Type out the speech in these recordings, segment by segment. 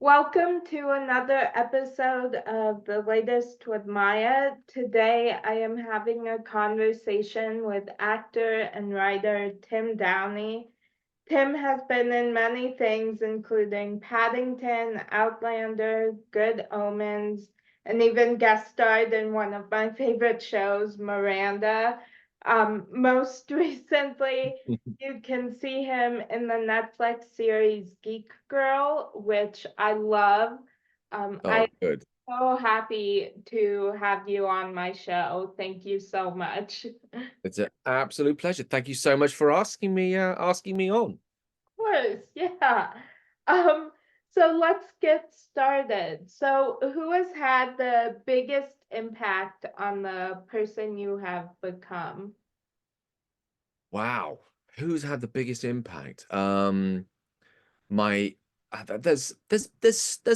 Welcome to another episode of The Latest with Maya. Today I am having a conversation with actor and writer Tim Downie. Tim has been in many things, including Paddington, Outlander, Good Omens, and even guest starred in one of my favorite shows, Miranda. Most recently, you can see him in the Netflix series Geek Girl, which I love. I'm Oh, good. so happy to have you on my show. Thank you so much. It's an absolute pleasure. Thank you so much for asking me on. Course, yeah. Um, so let's get started. So, who has had the biggest impact on the person you have become? Wow. Who's had the biggest impact? My there's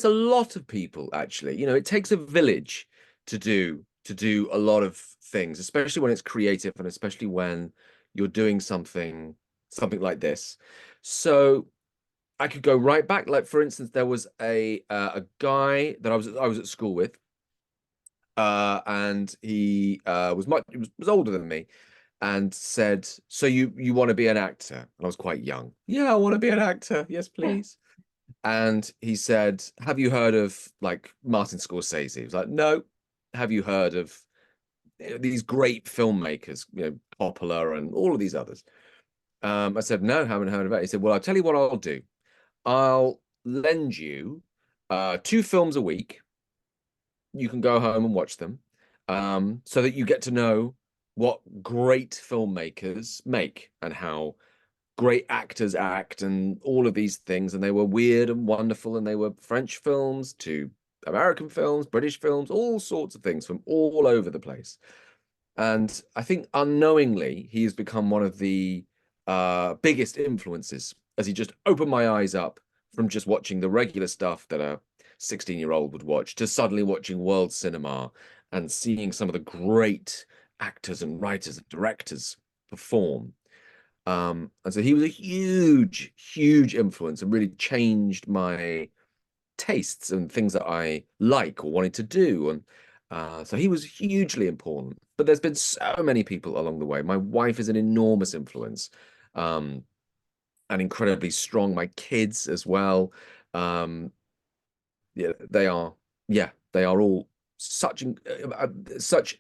a lot of people actually. You know, it takes a village to do a lot of things, especially when it's creative and especially when you're doing something like this. So I could go right back. Like for instance, there was a guy that I was at school with. And he was older than me and said, "So you want to be an actor?" And I was quite young. Yeah, I want to be an actor. Yes, please. And he said, "Have you heard of like Martin Scorsese?" He was like, "No." Have you heard of these great filmmakers, Coppola and all of these others? I said, "No, haven't heard of it." He said, "Well, I'll tell you what I'll do. I'll lend you two films a week. You can go home and watch them, so that you get to know what great filmmakers make and how great actors act and all of these things. And they were weird and wonderful, and they were French films to American films, British films, all sorts of things from all over the place. And I think unknowingly, he has become one of the biggest influences as he just opened my eyes up from just watching the regular stuff that a 16-year-old would watch to suddenly watching world cinema and seeing some of the great actors and writers and directors perform. And so he was a huge, huge influence and really changed my tastes and things that I like or wanted to do. And so he was hugely important. But there's been so many people along the way. My wife is an enormous influence, um, and incredibly strong. My kids as well. Um, yeah, they are. Yeah, they are all such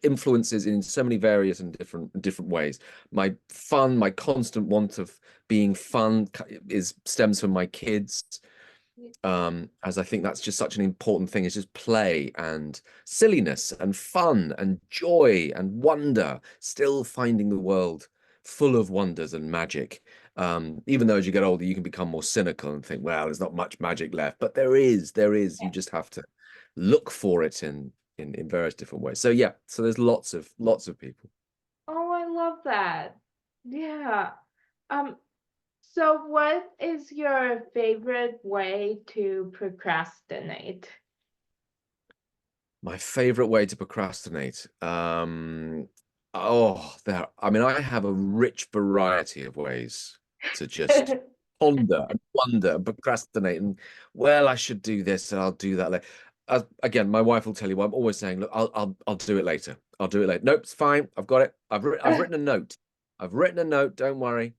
influences in so many various and different ways. My constant want of being fun is stems from my kids, as I think that's just such an important thing, is just play and silliness and fun and joy and wonder, still finding the world full of wonders and magic. Even though as you get older, you can become more cynical and think, well, there's not much magic left, but there is. You just have to look for it in various different ways. So yeah, so there's lots of people. Oh, I love that. Yeah. Um, so what is your favorite way to procrastinate? My favorite way to procrastinate. I mean, I have a rich variety of ways to just ponder and wonder and procrastinate. And well, I should do this and I'll do that later. Again, my wife will tell you, well, I'm always saying, look, I'll do it later. I'll do it later. Nope, it's fine. I've got it. I've written a note. I've written a note. Don't worry.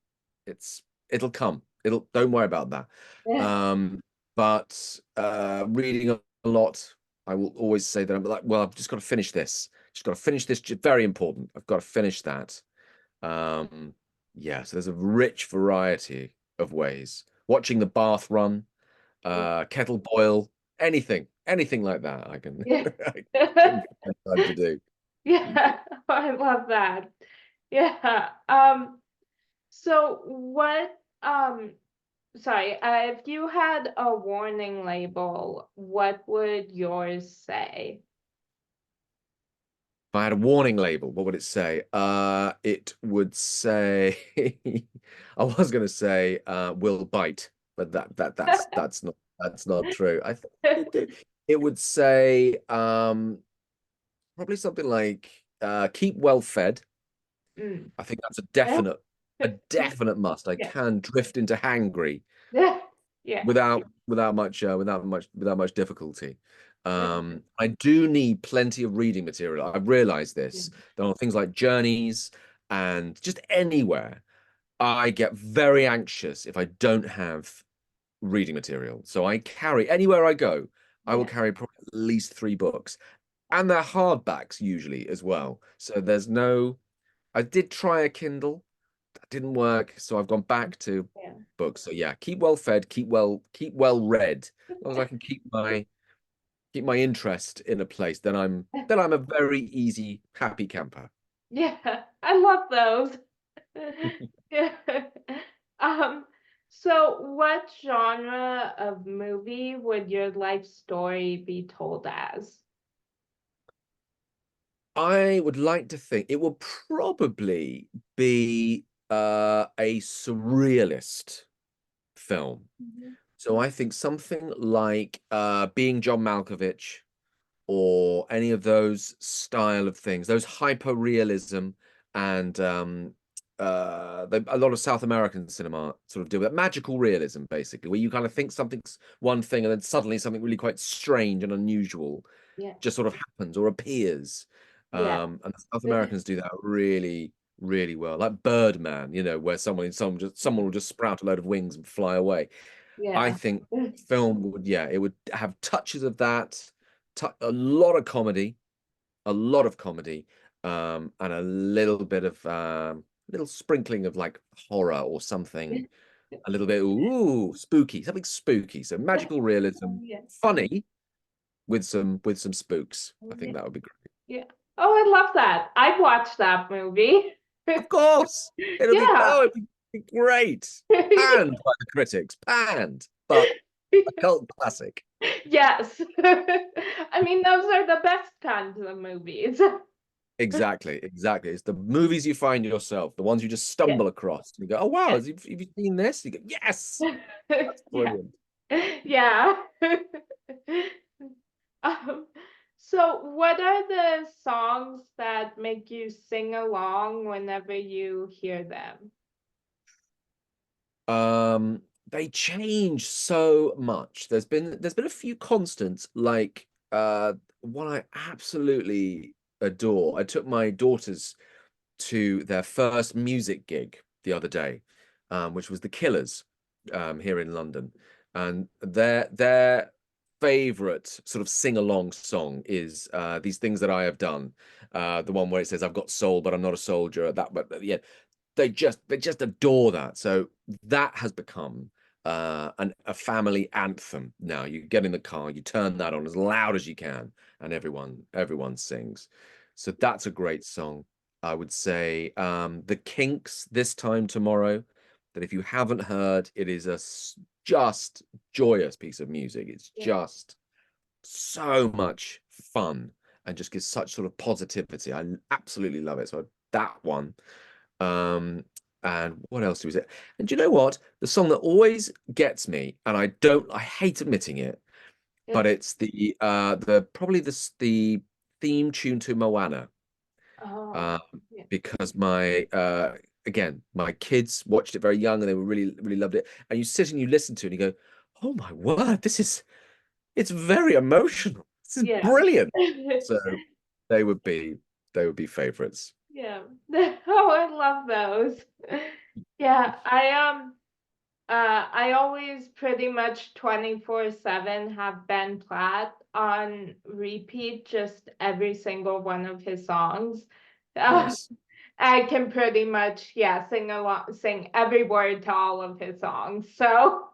It'll come. Don't worry about that. Um, but reading a lot. I will always say that I'm like, well, I've just got to finish this. Just got to finish this. Very important. I've got to finish that. Um, yeah, so there's a rich variety of ways. Watching the bath run, kettle boil, anything like that. I can, Yeah. I can find time to do. Yeah, I love that. Yeah. So what, sorry, if you had a warning label, what would yours say? If I had a warning label, what would it say? It would say, I was going to say, "will bite," but that's not true. I think it would say, probably something like, "keep well fed." Mm. I think that's Yeah. a definite must. I Yeah. can drift into hangry Yeah. Yeah. without much difficulty. I do need plenty of reading material. I've realized this. There are things like journeys and just anywhere. I get very anxious if I don't have reading material. So I carry anywhere I go, I will Yeah. carry probably at least 3 books. And they're hardbacks usually as well. So there's no, I did try a Kindle, that didn't work. So I've gone back to Yeah. books. So yeah, keep well fed, keep well read. As long as I can keep my interest in a place, then I'm a very easy, happy camper. Yeah, I love those. Yeah. Um, so what genre of movie would your life story be told as? I would like to think it will probably be a surrealist film. Mhm. So I think something like Being John Malkovich or any of those style of things, those hyper realism and a lot of South American cinema sort of deal with that magical realism, basically, where you kind of think something's one thing and then suddenly something really quite strange and unusual Yeah. just sort of happens or appears. Yeah. And the South Americans do that really, really well, like Birdman, where someone will just sprout a load of wings and fly away. I Yeah. think film would, yeah, it would have touches of that, a lot of comedy, and a little bit of little sprinkling of like horror or something, a little bit spooky, something spooky. So magical realism, Yeah. funny with some spooks. I think Yeah. that would be great. Yeah. Oh, I love that. I'd watch that movie. Of course, Yeah. it'd be great. Panned by the critics, panned, but a cult classic. Yes. I mean, those are the best kinds of movies. Exactly, exactly. It's the movies you find yourself, the ones you just Yeah. stumble across. You go, oh wow, Yeah. have you seen this? You go, yes, that's Yeah. brilliant. Yeah. Um, so what are the songs that make you sing along whenever you hear them? They change so much. There's been a few constants, like one I absolutely adore. I took my daughters to their first music gig the other day, which was the Killers here in London, and their favorite sort of sing along song is These Things That I Have Done, the one where it says I've got soul but I'm not a soldier. But yeah, they just adore that. So that has become a family anthem now. You get in the car, you turn that on as loud as you can, and everyone sings. So that's a great song. I would say the Kinks, This Time Tomorrow, that if you haven't heard, it is just joyous piece of music. It's Yeah. just so much fun and just gives such sort of positivity. I absolutely love it. So that one. Um, and what else was it? And do you know what? The song that always gets me, and I hate admitting it, Yeah. but it's the theme tune to Moana. Oh, Um, yeah. because my kids watched it very young and they were really, really loved it. And you sit and you listen to it and you go, oh my word, it's very emotional. This is Yeah. brilliant. So they would be they would be favorites. Yeah. Oh, I love those. Yeah, I always pretty much 24/7 have Ben Platt on repeat, just every single one of his songs. Uh, Nice. I can pretty much, yeah, sing every word to all of his songs. So,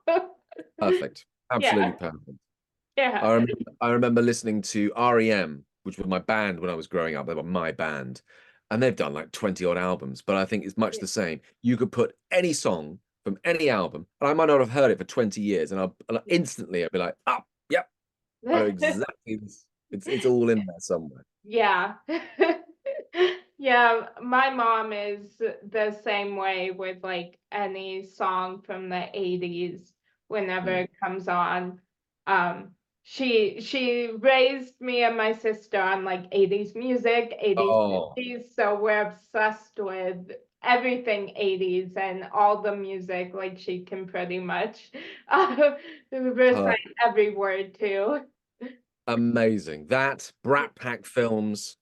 Perfect. Absolutely yeah, perfect. yeah, I remember listening to REM, which was my band when I was growing up. They were my band. And they've done like 20 odd albums, but I think it's much yeah. the same. You could put any song from any album, and I might not have heard it for 20 years, and I'll instantly I'll be like, oh, yep, I know exactly this. It's all in there somewhere. Yeah. Yeah, my mom is the same way with like any song from the 80s whenever Mm. it comes on. She raised me and my sister on like 80s music, 80s, Oh, 50s, so we're obsessed with everything 80s and all the music, like she can pretty much uh, recite every word too. Amazing. That Brat Pack films,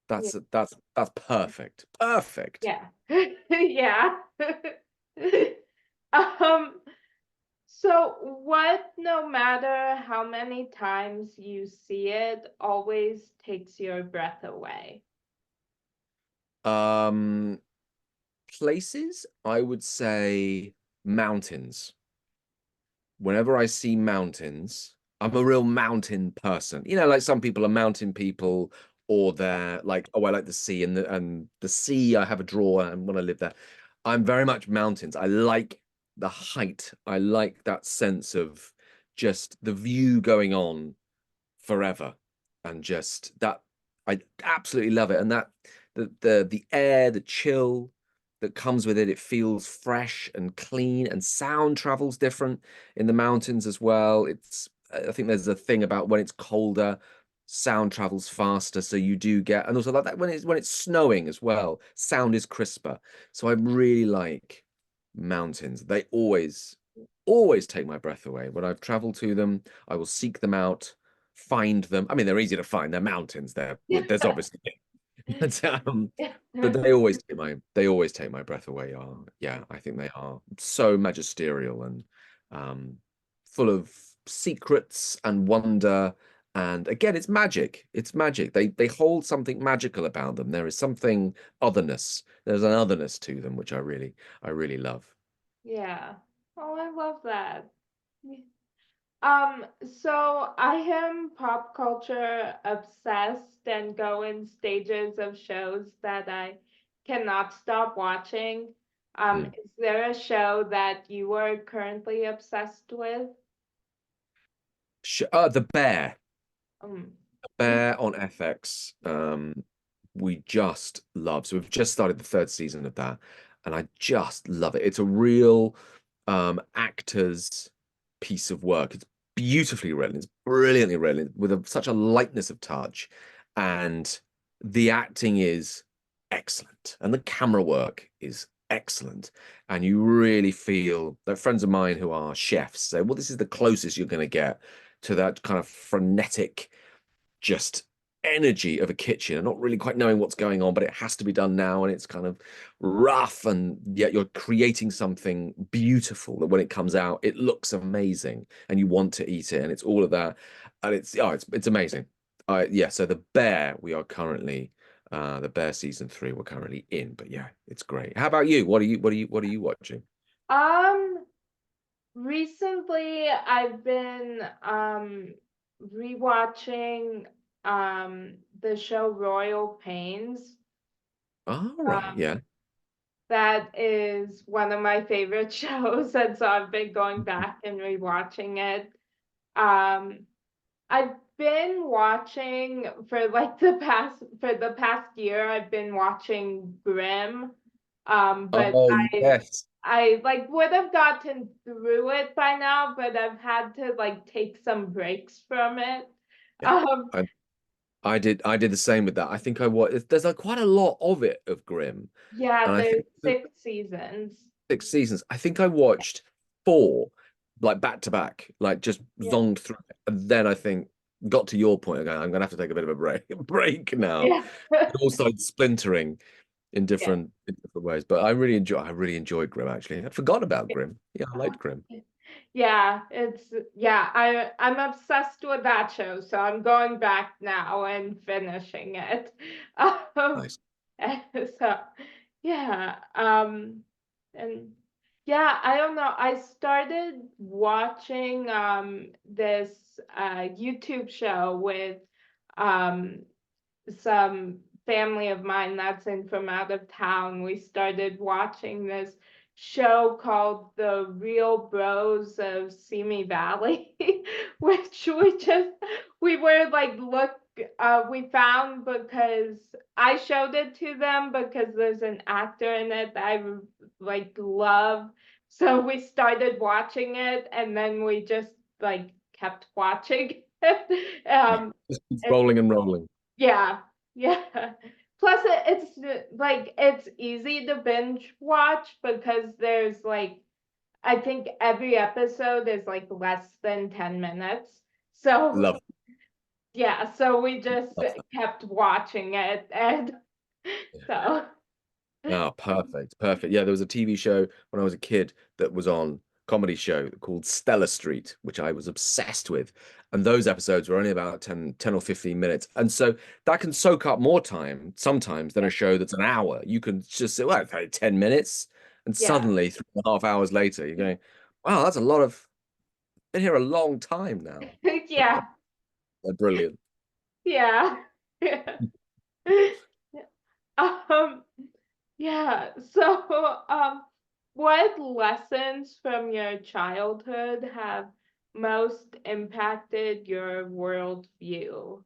Yeah. that's perfect. Perfect. Yeah. Yeah. Um, so what, no matter how many times you see it, always takes your breath away? Um, Places, I would say mountains. Whenever I see mountains, I'm a real mountain person. You know, like some people are mountain people, or they're like, oh, I like the sea, and the sea, I have a drawer and want to live there. I'm very much mountains. I like the height. I like that sense of just the view going on forever, and just that I absolutely love it. And that the air, the chill that comes with it, it feels fresh and clean, and sound travels different in the mountains as well. It's I think there's a thing about when it's colder, sound travels faster, so you do get, and also like that when it's snowing as well, sound is crisper. So I really like mountains. They always take my breath away. When I've traveled to them, I will seek them out, find them. I mean, they're easy to find. They're mountains. There's obviously, but but they always take my breath away. Yeah, I think they are so magisterial and um, full of secrets and wonder. And again, it's magic. It's magic. They hold something magical about them. There is something otherness. There's an otherness to them, which I really love. Yeah. Oh, I love that. So I am pop culture obsessed and go in stages of shows that I cannot stop watching. Mm. Is there a show that you are currently obsessed with? The Bear. Um, Bear on FX. We just love. So we've just started the third season of that, and I just love it. It's a real actor's piece of work. It's beautifully written. It's brilliantly written with such a lightness of touch, and the acting is excellent, and the camera work is excellent. And you really feel that friends of mine who are chefs say, well, this is the closest you're going to get to that kind of frenetic just energy of a kitchen and not really quite knowing what's going on, but it has to be done now, and it's kind of rough, and yet you're creating something beautiful that when it comes out, it looks amazing and you want to eat it, and it's all of that. And it's amazing. Yeah, so the Bear, we are currently the Bear season 3 we're currently in, but yeah, it's great. How about you? What are you watching? um, Recently I've been rewatching the show Royal Pains. All right, Um, yeah. that is one of my favorite shows, and so I've been going back and rewatching it. Um, I've been watching for like the past year, I've been watching Grimm. But Oh, yes. I like would have gotten through it by now, but I've had to like take some breaks from it. Yeah. Um, I did the same with that. I think I watched, there's like quite a lot of it of Grimm, yeah, and I there's think 6 seasons. 6 seasons. I think I watched four like back to back, like just Yeah, zonged through it. And then I think got to your point again. I'm gonna have to take a bit of a break now. yeah, It all started splintering yeah. in different ways. But I really enjoyed Grimm actually. I forgot about Grimm. Yeah, I liked Grimm. Yeah, I'm obsessed with that show, so I'm going back now and finishing it. Um, Nice. so yeah, and yeah, I don't know. I started watching this YouTube show with um some family of mine that's in from out of town. We started watching this show called The Real Bros of Simi Valley, which we were like, we found because I showed it to them because there's an actor in it that I like love. So we started watching it, and then we just like kept watching it. Yeah. Um, Just keeps and rolling and rolling. yeah, yeah. Plus, it's like it's easy to binge watch because there's like I think every episode is like less than 10 minutes. So Love, yeah, so we just love kept watching it and that. so Oh, perfect, perfect. Yeah, there was a TV show when I was a kid that was on, comedy show called Stella Street, which I was obsessed with. And those episodes were only about 10 or 15 minutes. And so that can soak up more time sometimes than yeah, a show that's an hour. You can just say, well, okay, 10 minutes. And yeah, suddenly, 3.5 hours later, you're going, wow, that's a lot of, been here a long time now. yeah, They're brilliant. yeah. Um, yeah. So, what lessons from your childhood have most impacted your worldview?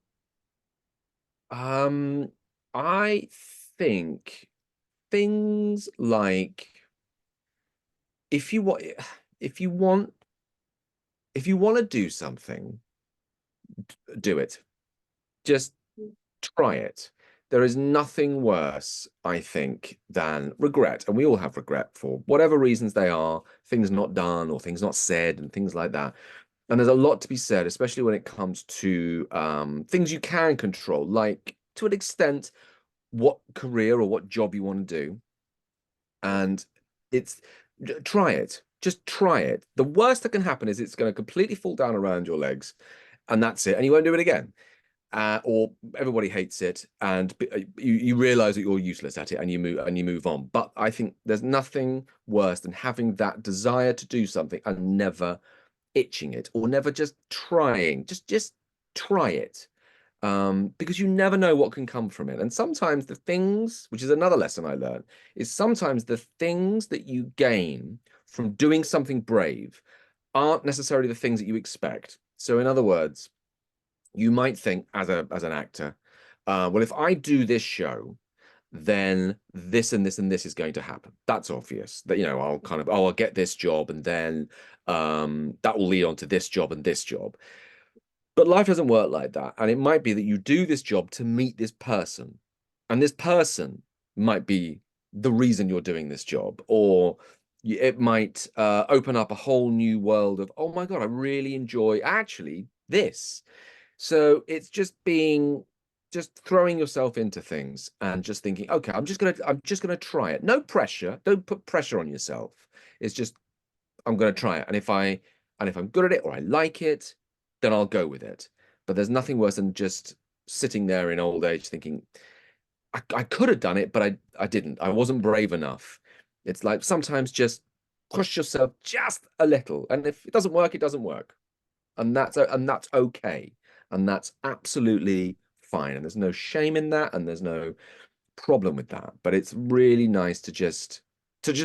Um, I think things like if you want if you want if you want to do something, do it. Just try it. There is nothing worse, I think, than regret. And we all have regret for whatever reasons they are, things not done or things not said and things like that. And there's a lot to be said, especially when it comes to things you can control, like to an extent, what career or what job you want to do. Yeah, And it's try it. Just try it. The worst that can happen is it's going to completely fall down around your legs, and that's it. And you won't do it again. Or everybody hates it, and you realize that you're useless at it, and you move on. But I think there's nothing worse than having that desire to do something and never itching it, or never just trying. Just try it, because you never know what can come from it. And sometimes the things, which is another lesson I learned, is sometimes the things that you gain from doing something brave aren't necessarily the things that you expect. So in other words, you might think as an actor, well, if I do this show, then this and this and this is going to happen. That's obvious. That I'll kind of, oh, I'll get this job, and then that will lead on to this job and this job. But life doesn't work like that. And it might be that you do this job to meet this person, and this person might be the reason you're doing this job, or it might open up a whole new world of, oh my God, I really enjoy actually this. So it's just throwing yourself into things and just thinking, okay, I'm just gonna try it. No pressure. Don't put pressure on yourself. It's just I'm gonna try it. And if I'm good at it or I like it, then I'll go with it. But there's nothing worse than just sitting there in old age thinking, I could have done it, but I didn't. I wasn't brave enough. It's like sometimes just push yourself just a little. And if it doesn't work, it doesn't work, and that's okay, and that's absolutely fine, and there's no shame in that, and there's no problem with that. But it's really nice to just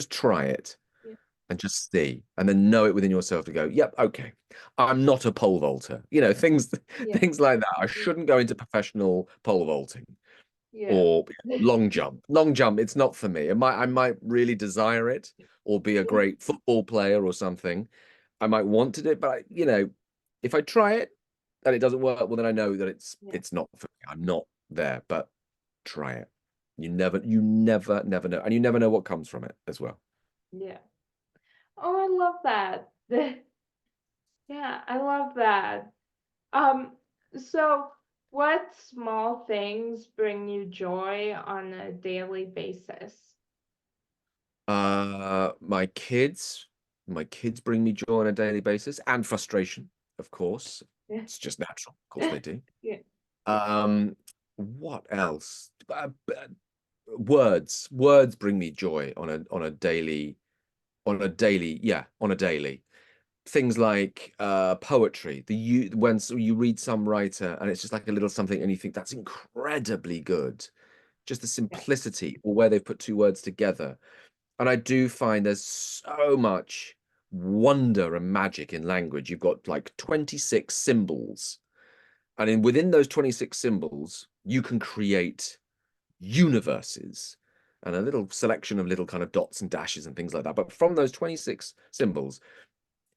try it yeah, and just see, and then know it within yourself to go, yep, okay, I'm not a pole vaulter, things yeah, things like that. I shouldn't go into professional pole vaulting yeah, or long jump. It's not for me. I might really desire it, or be a great football player or something. I might want to do it, but if I try it and it doesn't work, well, then I know that it's yeah, it's not for me. I'm not there. But try it. You never know, and you never know what comes from it as well. yeah. Oh, I love that. Yeah, I love that. Um, so what small things bring you joy on a daily basis? My kids bring me joy on a daily basis, and frustration, of course. Yeah, It's just natural. Of course they do. yeah, Um, what else? Words bring me joy on a daily. Things like poetry. When you read some writer and it's just like a little something and you think that's incredibly good. Just the yeah, simplicity, or where they've put two words together. And I do find there's so much wonder and magic in language. You've got like 26 symbols, and within those 26 symbols, you can create universes and a little selection of little kind of dots and dashes and things like that. But from those 26 symbols,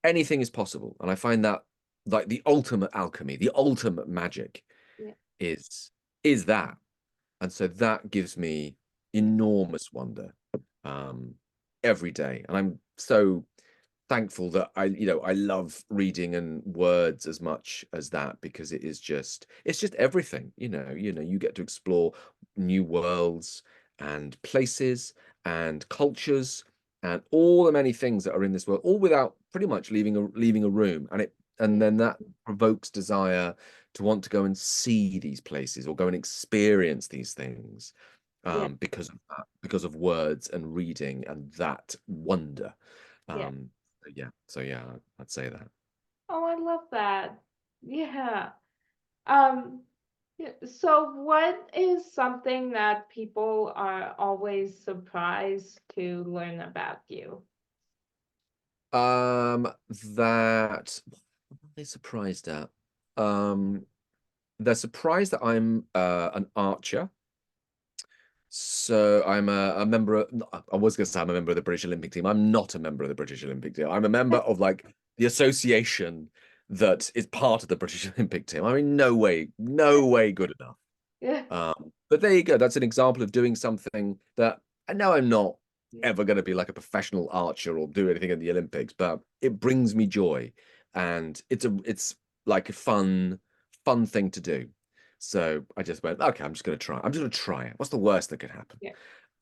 anything is possible. And I find that like the ultimate alchemy, the ultimate magic yeah, is that. And so that gives me enormous wonder every day. And I'm so thankful that I love reading and words as much as that, because it's just everything. You get to explore new worlds and places and cultures and all the many things that are in this world, all without pretty much leaving a room. And then that provokes desire to want to go and see these places or go and experience these things, Yeah. because of that, because of words and reading and that wonder. Yeah. um so yeah, I'd say that. Oh, I love that. Yeah. Um, yeah, so what is something that people are always surprised to learn about you? That what are they surprised at? um they're surprised that I'm an archer. So I'm a member of, I was going to say I'm a member of the British Olympic team. I'm not a member of the British Olympic team. I'm a member of like the association that is part of the British Olympic team. I mean, no way good enough. Yeah. But there you go. That's an example of doing something that I know I'm not Yeah. ever going to be like a professional archer or do anything in the Olympics, but it brings me joy, and it's like a fun thing to do. So I just went, okay, I'm just going to try. I'm just going to try it. What's the worst that could happen? Yeah.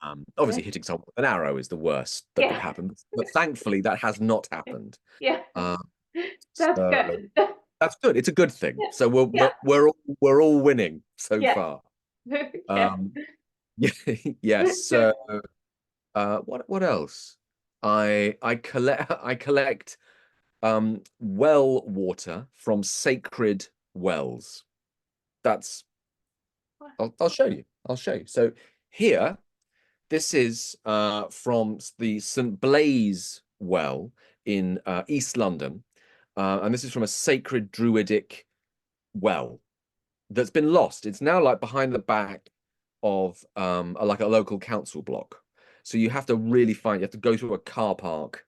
Yeah. Obviously, hitting someone with an arrow is the worst that could Yeah. happen, but thankfully that has not happened. Yeah. Uh, That's so good. that's good. It's a good thing. Yeah. So we're Yeah. we're we're all, we're all winning so Yeah. far. Yeah. Um, yeah, yes. So what else? I collect well water from sacred wells. That's I'll show you. I'll show you. So here, this is from the St. Blaise well in East London, and this is from a sacred Druidic well that's been lost. It's now like behind the back of like a local council block. So you have to go through a car park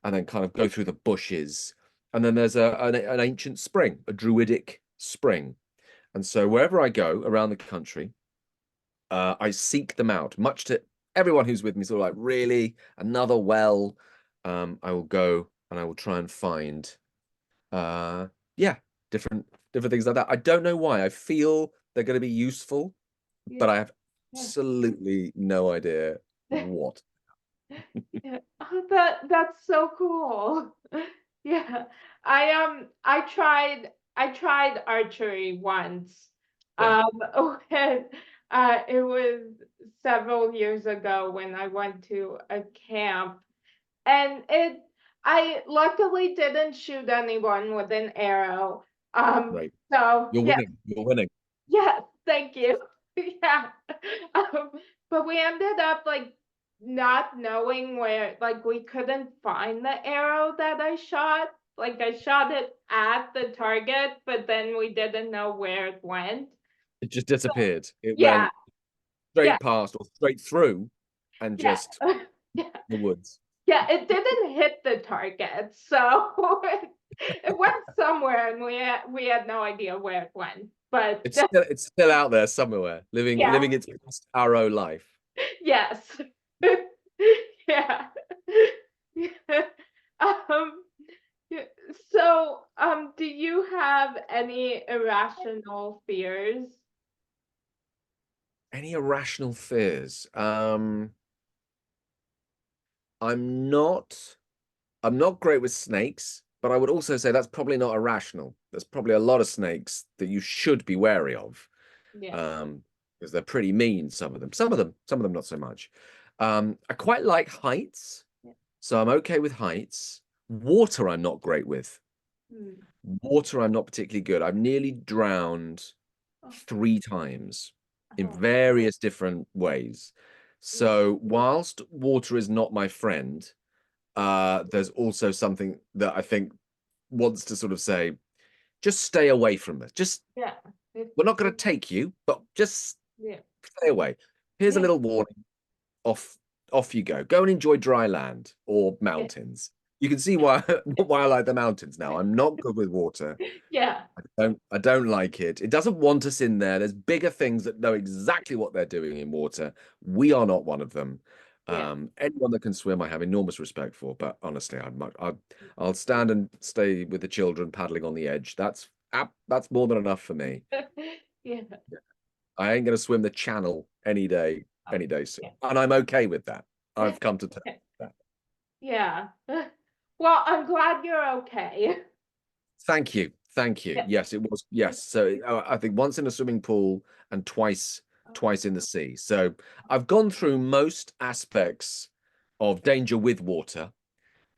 and then kind of go through the bushes. And then there's an ancient spring, a Druidic spring. And so wherever I go around the country, I seek them out, much to everyone who's with me, sort of like, really, another well. I will go and I will try and find, yeah, different things like that. I don't know why. I feel they're going to be useful, Yeah. but I have Yeah. absolutely no idea what. Yeah. Oh, that's so cool. Yeah. I tried archery once. Yeah, Um when it was several years ago when I went to a camp, and it I luckily didn't shoot anyone with an arrow. right. So You're yeah, winning. You're winning. yeah, thank you. Yeah. Um, but we ended up like not knowing where, like we couldn't find the arrow that I shot. Like I shot it at the target, but then we didn't know where it went. It just disappeared. It Yeah, went yeah, straight past or straight through and yeah. just Yeah. the woods. Yeah, it didn't hit the target, so it went somewhere, and we had no idea where it went. But It's still out there somewhere, yeah, living its post arrow life. yes, yeah. Yeah. Um, yeah. So, do you have any irrational fears? Any irrational fears? I'm not I'm not great with snakes, but I would also say that's probably not irrational. There's probably a lot of snakes that you should be wary of. Yeah. Um, because they're pretty mean, some of them. Some of them not so much. I quite like heights, Yeah. so I'm okay with heights. Water, I'm not great with. Hmm. Water, I'm not particularly good. I've nearly drowned Oh, 3 times in oh, various different ways. yeah, So whilst water is not my friend, there's also something that I think wants to sort of say, just stay away from it. Just yeah, we're not going to take you, but just yeah, stay away. Here's a yeah, little warning. Off off you go. Go and enjoy dry land or yeah, mountains. You can see why why I like the mountains now. I'm not good with water. Yeah, I don't like it. It doesn't want us in there. There's bigger things that know exactly what they're doing in water. We are not one of them. yeah, Anyone that can swim, I have enormous respect for. But honestly, I'll stand and stay with the children paddling on the edge. That's more than enough for me. yeah. I ain't gonna swim the channel Oh, any day soon, yeah. and I'm okay with that. I've come to terms with that. Yeah. Well, I'm glad you're okay. Thank you. Thank you. Yeah. Yes, it was. Yes. So I think once in a swimming pool and twice in the sea. So I've gone through most aspects of danger with water.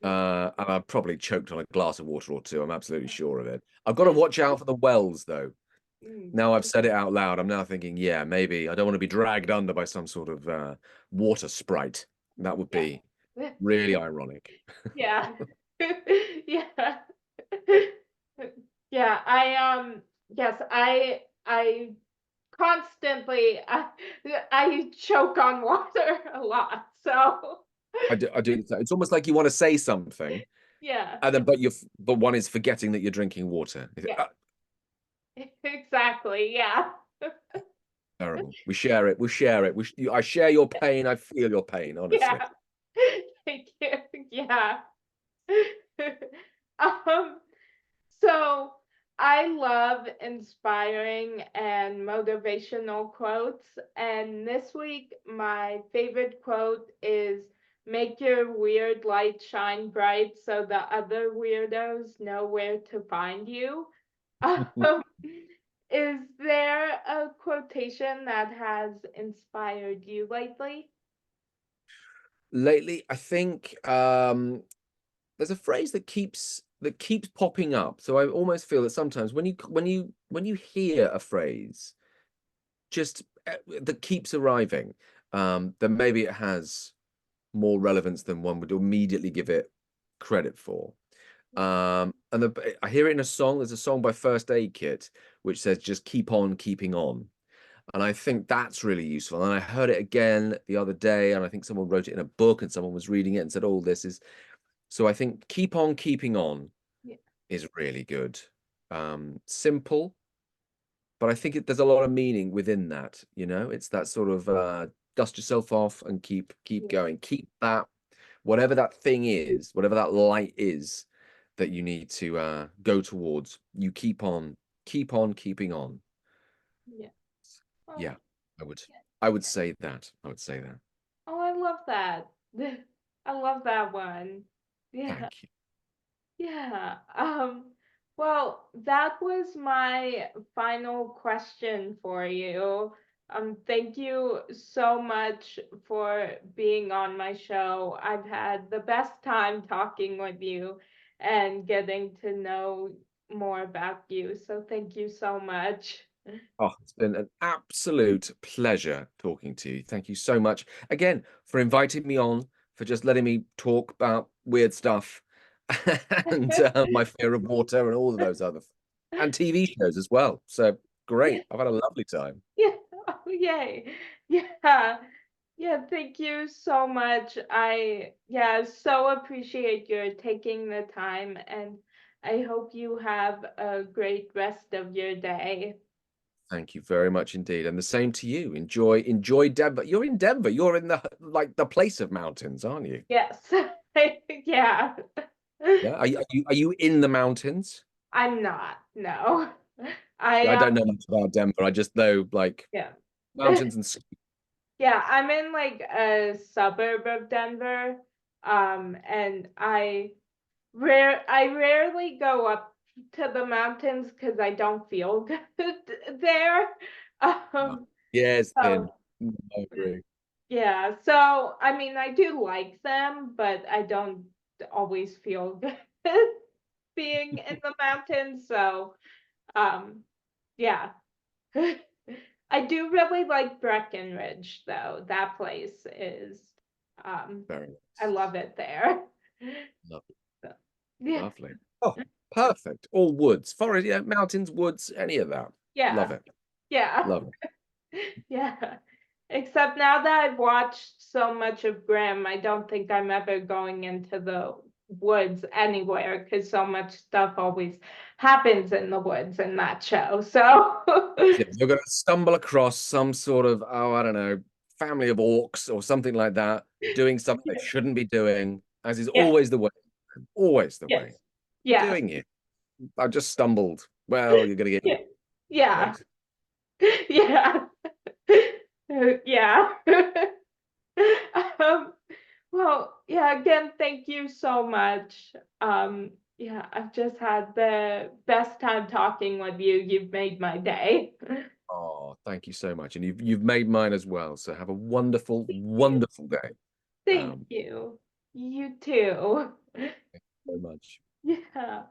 And I've probably choked on a glass of water or two. I'm absolutely sure of it. I've got to watch out for the wells, though. Mm, Now I've said it out loud. I'm now thinking, yeah, maybe I don't want to be dragged under by some sort of water sprite. That would yeah. be really ironic. Yeah. Yeah. Yeah, yes, I constantly I choke on water a lot. So I do. It's almost like you want to say something, yeah. and then but one is forgetting that you're drinking water. Yeah. Exactly. Yeah. Terrible. We share it. We share it. I share your pain. I feel your pain. Honestly. Yeah. Thank you. Yeah. Um, so I love inspiring and motivational quotes. And this week, my favorite quote is make your weird light shine bright so the other weirdos know where to find you. Um, is there a quotation that has inspired you lately? Lately, I think there's a phrase that keeps popping up. So I almost feel that sometimes when you hear a phrase just that keeps arriving, then maybe it has more relevance than one would immediately give it credit for. And I hear it in a song. There's a song by First Aid Kit which says just keep on keeping on. And I think that's really useful. And I heard it again the other day, and I think someone wrote it in a book and someone was reading it and said, oh, this is so I think keep on keeping on Yeah. is really good. Simple, but I think there's a lot of meaning within that, you know. It's that sort of dust yourself off and keep Yeah. going. Keep that whatever that thing is, whatever that light is that you need to go towards, you keep on keeping on. Yeah. Oh, Yeah, I would yeah. I would say that. I would say that. Oh, I love that. I love that one. Yeah. Thank you. Yeah. Well, that was my final question for you. Thank you so much for being on my show. I've had the best time talking with you and getting to know more about you. So thank you so much. Oh, it's been an absolute pleasure talking to you. Thank you so much again for inviting me on, for just letting me talk about weird stuff and my fear of water and all of those other and TV shows as well. So Yeah. great. I've had a lovely time. Yeah. Oh, yay. Yeah. Yeah, thank you so much. Yeah, so appreciate your taking the time, and I hope you have a great rest of your day. Thank you very much indeed. And the same to you. Enjoy Denver. You're in Denver. You're in the like the place of mountains, aren't you? Yes. Yeah. Yeah. Are you in the mountains? I'm not. No. I Yeah, I don't know much about Denver. I just know like yeah. mountains and ski. Yeah, I'm in like a suburb of Denver. And I rarely go up to the mountains because I don't feel good there. Um, Yeah, it's thin. so I agree. yeah, so I mean, I do like them, but I don't always feel good being in the mountains. So yeah, I do really like Breckenridge, though. That place is, um, Very I nice. love it there. Lovely. So, yeah, Lovely. Oh, perfect. All woods, forest, yeah, mountains, woods, any of that. yeah, Love it. yeah. Love it. Yeah. Except now that I've watched so much of Grimm, I don't think I'm ever going into those. woods anywhere because so much stuff always happens in the woods in that show. So Yeah, you're going to stumble across some sort of, oh, I don't know, family of orcs or something like that, doing something they shouldn't be doing, as is yes, always the way. Always the way. yes, What are you yes, doing here? I just stumbled. Well, you're going to yeah, get yeah, right. yeah, yeah. Um, well, yeah, again, thank you so much. Yeah, I've just had the best time talking with you. You've made my day. Oh, thank you so much. And you've made mine as well. So have a wonderful, Thank you. wonderful day. Thank Um, you. You too. so much. Yeah.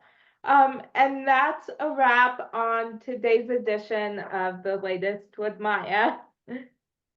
And that's a wrap on today's edition of the latest with Maya.